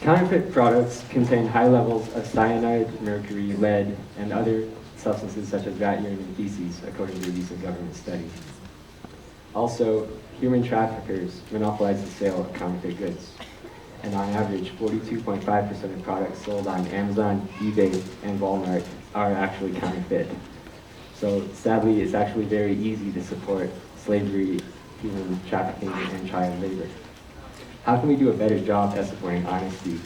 Counterfeit products contain high levels of cyanide, mercury, lead, and other substances such as rat urine and feces, according to a recent government study. Also, human traffickers monopolize the sale of counterfeit goods. And on average, 42.5% of products sold on Amazon, eBay, and Walmart are actually counterfeit. So sadly, it's actually very easy to support slavery, human trafficking, and child labor. How can we do a better job at supporting honesty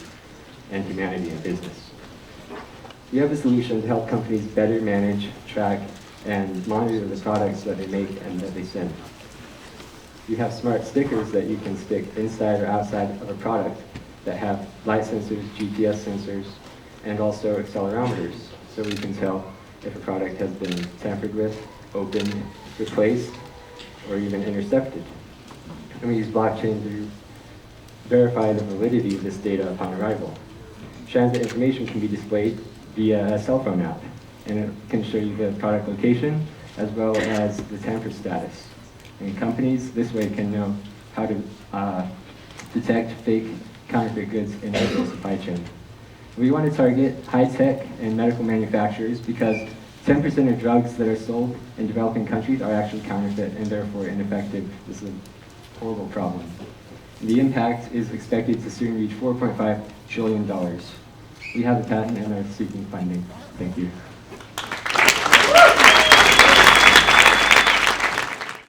and humanity in business? We have a solution to help companies better manage, track, and monitor the products that they make and that they send. We have smart stickers that you can stick inside or outside of a product that have light sensors, GPS sensors, and also accelerometers, so we can tell if a product has been tampered with, opened, replaced, or even intercepted. And we use blockchain to verify the validity of this data upon arrival. Transit information can be displayed via a cell phone app, and it can show you the product location as well as the tamper status. And companies this way can know how to detect fake counterfeit goods in their supply chain. We want to target high-tech and medical manufacturers because 10% of drugs that are sold in developing countries are actually counterfeit and therefore ineffective. This is a horrible problem. The impact is expected to soon reach $4.5 trillion. We have the patent and are seeking funding. Thank you.